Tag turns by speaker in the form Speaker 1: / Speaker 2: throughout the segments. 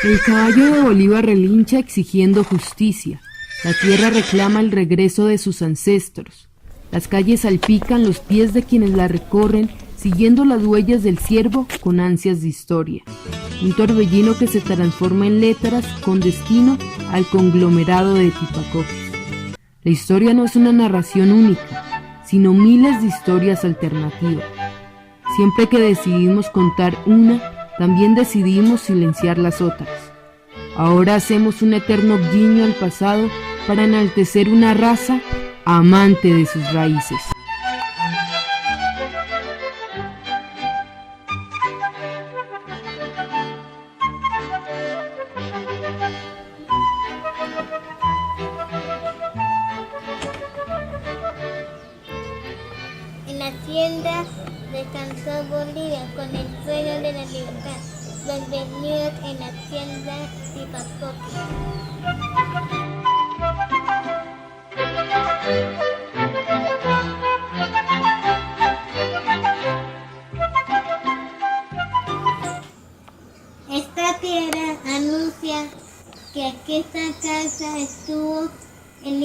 Speaker 1: El caballo de Bolívar relincha exigiendo justicia. La tierra reclama el regreso de sus ancestros. Las calles salpican los pies de quienes la recorren, siguiendo las huellas del ciervo con ansias de historia. Un torbellino que se transforma en letras con destino al conglomerado de Tipacoques. La historia no es una narración única, sino miles de historias alternativas. Siempre que decidimos contar una, también decidimos silenciar las otras. Ahora hacemos un eterno guiño al pasado para enaltecer una raza amante de sus raíces.
Speaker 2: En la hacienda descansó Bolívar con el sueño de la libertad. Bienvenidos en la hacienda Tipacoques. Esta tierra anuncia que aquí esta casa estuvo el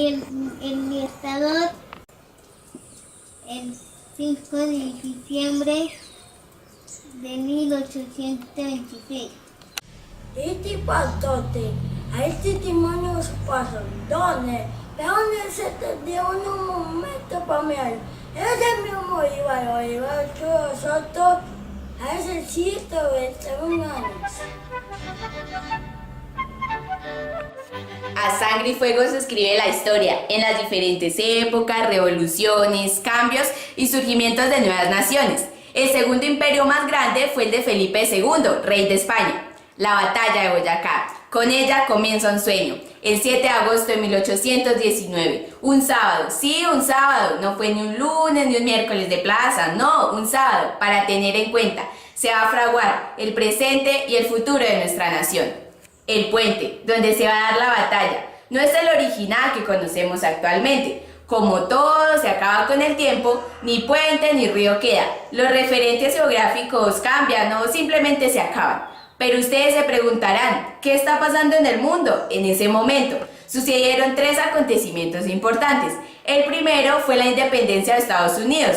Speaker 2: Libertador el 5 de diciembre de 1826.
Speaker 3: Este pastote, a este testimonio de su paso, ¿dónde? ¿De dónde se te dio un momento para mirar? Ese mismo Bolívar que nosotros, a ese sitio de 7 años.
Speaker 4: A sangre y fuego se escribe la historia, en las diferentes épocas, revoluciones, cambios y surgimientos de nuevas naciones. El segundo imperio más grande fue el de Felipe II, rey de España. La batalla de Boyacá. Con ella comienza un sueño. El 7 de agosto de 1819, un sábado, sí, un sábado, no fue ni un lunes ni un miércoles de plaza, no, un sábado, para tener en cuenta, se va a fraguar el presente y el futuro de nuestra nación. El puente, donde se va a dar la batalla, no es el original que conocemos actualmente. Como todo se acaba con el tiempo, ni puente ni río queda. Los referentes geográficos cambian o simplemente se acaban. Pero ustedes se preguntarán, ¿qué está pasando en el mundo? En ese momento sucedieron 3 acontecimientos importantes. El primero fue la independencia de Estados Unidos,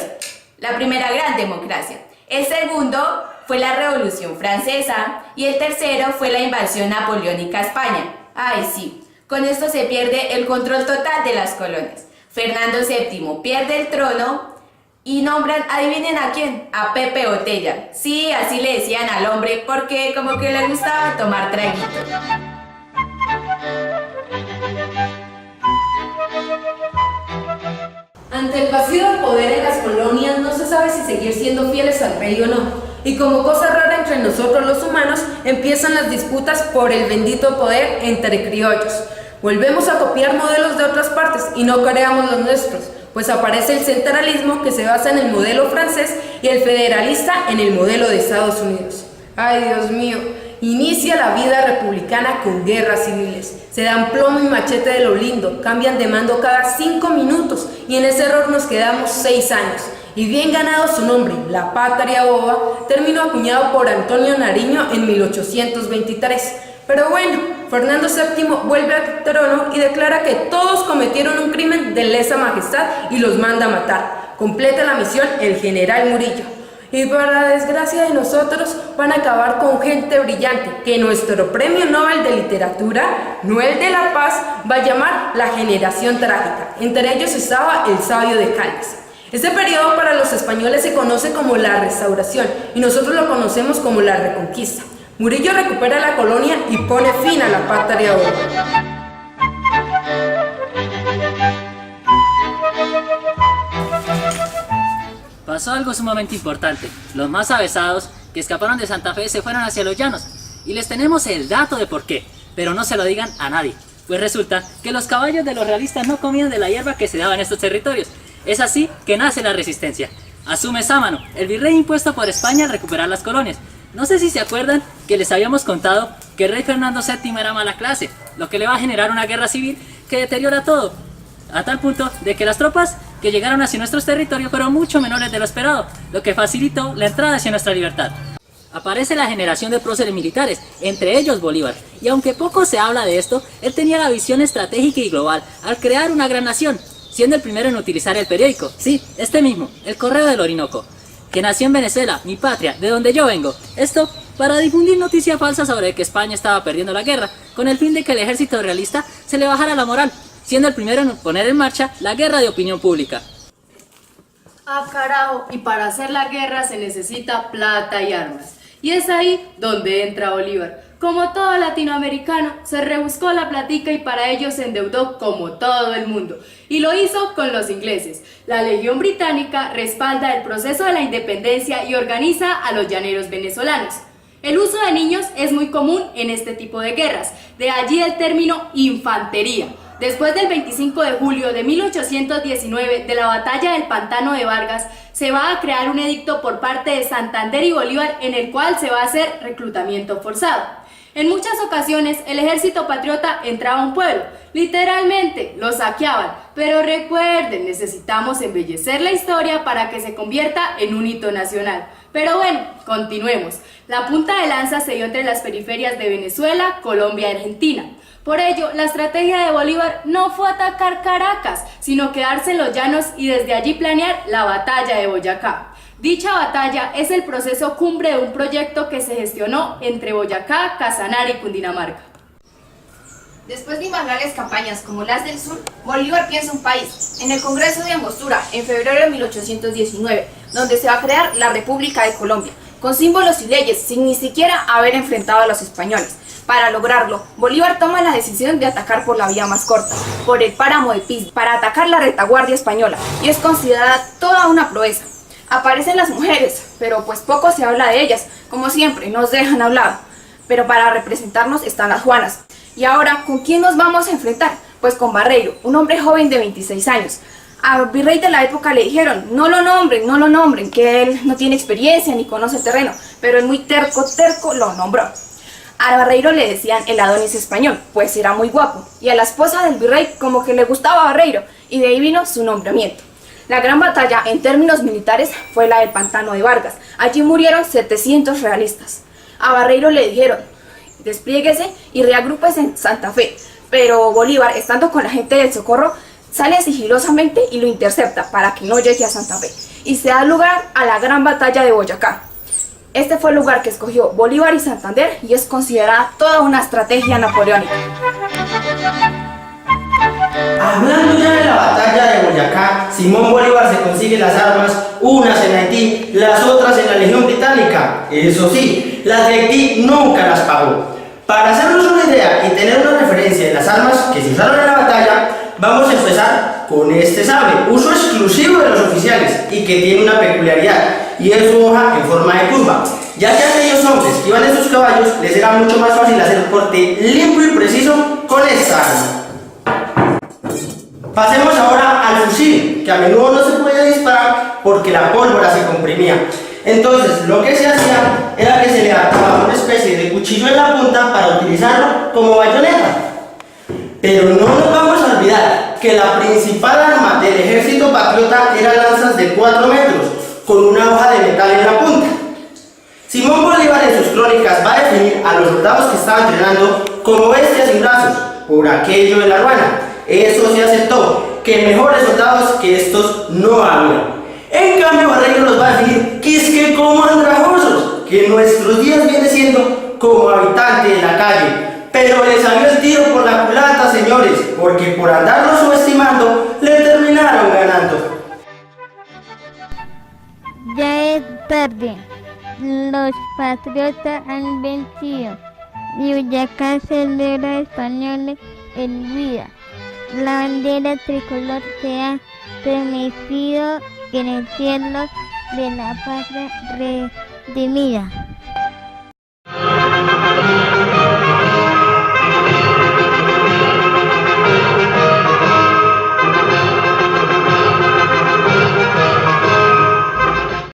Speaker 4: la primera gran democracia. El segundo fue la Revolución Francesa y el tercero fue la invasión napoleónica a España. Ay sí, con esto se pierde el control total de las colonias. Fernando VII pierde el trono y nombran, adivinen a quién, a Pepe Botella. Sí, así le decían al hombre porque como que le gustaba tomar traguito.
Speaker 5: Ante el vacío de poder en las colonias no se sabe si seguir siendo fieles al rey o no. Y como cosa rara entre nosotros los humanos, empiezan las disputas por el bendito poder entre criollos. Volvemos a copiar modelos de otras partes y no creamos los nuestros, pues aparece el centralismo que se basa en el modelo francés y el federalista en el modelo de Estados Unidos. Ay, Dios mío, inicia la vida republicana con guerras civiles. Se dan plomo y machete de lo lindo, cambian de mando cada 5 minutos y en ese error nos quedamos 6 años. Y bien ganado su nombre, la patria boba, terminó acuñado por Antonio Nariño en 1823. Pero bueno, Fernando VII vuelve al trono y declara que todos cometieron un crimen de lesa majestad y los manda a matar. Completa la misión el general Murillo. Y para desgracia de nosotros, van a acabar con gente brillante, que nuestro premio Nobel de Literatura, no el de la Paz, va a llamar la generación trágica. Entre ellos estaba el sabio de Caldas. Este periodo para los españoles se conoce como la Restauración y nosotros lo conocemos como la Reconquista. Murillo recupera la colonia y pone fin a la patria boba.
Speaker 6: Pasó algo sumamente importante. Los más avesados que escaparon de Santa Fe se fueron hacia los llanos. Y les tenemos el dato de por qué, pero no se lo digan a nadie. Pues resulta que los caballos de los realistas no comían de la hierba que se daba en estos territorios. Es así que nace la resistencia. Asume Sámano, el virrey impuesto por España al recuperar las colonias. No sé si se acuerdan que les habíamos contado que el rey Fernando VII era mala clase, lo que le va a generar una guerra civil que deteriora todo, a tal punto de que las tropas que llegaron hacia nuestros territorios fueron mucho menores de lo esperado, lo que facilitó la entrada hacia nuestra libertad. aparece la generación de próceres militares, entre ellos Bolívar. Y aunque poco se habla de esto, él tenía la visión estratégica y global al crear una gran nación, siendo el primero en utilizar el periódico, sí, este mismo, el Correo del Orinoco, que nació en Venezuela, mi patria, de donde yo vengo. Esto para difundir noticias falsas sobre que España estaba perdiendo la guerra, con el fin de que el ejército realista se le bajara la moral, siendo el primero en poner en marcha la guerra de opinión pública.
Speaker 1: Ah, carajo, y para hacer la guerra se necesita plata y armas. Y es ahí donde entra Bolívar. Como todo latinoamericano, se rebuscó la platica y para ello se endeudó como todo el mundo. Y lo hizo con los ingleses. La Legión Británica respalda el proceso de la independencia y organiza a los llaneros venezolanos. El uso de niños es muy común en este tipo de guerras, de allí el término infantería. Después del 25 de julio de 1819, de la batalla del Pantano de Vargas, se va a crear un edicto por parte de Santander y Bolívar en el cual se va a hacer reclutamiento forzado. En muchas ocasiones el ejército patriota entraba a un pueblo, literalmente lo saqueaban, pero recuerden, necesitamos embellecer la historia para que se convierta en un hito nacional. Pero bueno, continuemos. La punta de lanza se dio entre las periferias de Venezuela, Colombia y Argentina. Por ello, la estrategia de Bolívar no fue atacar Caracas, sino quedarse en los llanos y desde allí planear la batalla de Boyacá. Dicha batalla es el proceso cumbre de un proyecto que se gestionó entre Boyacá, Casanare y Cundinamarca.
Speaker 4: Después de invernales campañas como las del sur, Bolívar piensa un país, en el Congreso de Angostura, en febrero de 1819, donde se va a crear la República de Colombia, con símbolos y leyes, sin ni siquiera haber enfrentado a los españoles. Para lograrlo, Bolívar toma la decisión de atacar por la vía más corta, por el páramo de Pisby, para atacar la retaguardia española, y es considerada toda una proeza. Aparecen las mujeres, pero pues poco se habla de ellas, como siempre, nos dejan hablar. Pero para representarnos están las Juanas. Y ahora, ¿con quién nos vamos a enfrentar? Pues con Barreiro, un hombre joven de 26 años. Al virrey de la época le dijeron, no lo nombren, que él no tiene experiencia ni conoce el terreno, pero él muy terco lo nombró. A Barreiro le decían el Adonis español, pues era muy guapo, y a la esposa del virrey como que le gustaba Barreiro, y de ahí vino su nombramiento. La gran batalla en términos militares fue la del Pantano de Vargas. Allí murieron 700 realistas. A Barreiro le dijeron, desplieguese y reagrúpese en Santa Fe, pero Bolívar, estando con la gente del Socorro, sale sigilosamente y lo intercepta para que no llegue a Santa Fe, y se da lugar a la gran batalla de Boyacá. Este fue el lugar que escogió Bolívar y Santander y es considerada toda una estrategia napoleónica.
Speaker 7: Hablando ya de la batalla de Boyacá, Simón Bolívar se consigue las armas, unas en Haití, las otras en la Legión Británica. Eso sí, las de Haití nunca las pagó. Para hacernos una idea y tener una referencia de las armas que se usaron en la batalla, vamos a empezar con este sable, uso exclusivo de los oficiales y que tiene una peculiaridad, y es su hoja en forma de curva, ya que a aquellos hombres que iban en sus caballos les era mucho más fácil hacer un corte limpio y preciso con esta arma. Pasemos ahora al fusil, que a menudo no se podía disparar porque la pólvora se comprimía. Entonces, lo que se hacía era que se le ataba una especie de cuchillo en la punta para utilizarlo como bayoneta. Pero no nos vamos a olvidar que la principal arma del ejército patriota eran lanzas de 4 metros, con una hoja de metal en la punta. Simón Bolívar en sus crónicas va a definir a los soldados que estaban entrenando como bestias sin brazos, por aquello de la ruana. Eso se aceptó, que mejores soldados que estos no había. En cambio, Barreiro nos va a decir que es que como andrajosos, que en nuestros días viene siendo como habitante de la calle. Pero le salió el tiro por la culata, señores, porque por andarlo subestimando, le terminaron ganando.
Speaker 2: Ya es tarde. Los patriotas han vencido. Y Boyacá celebra españoles en vida. La bandera tricolor se ha estremecido en el cielo de la patria redimida.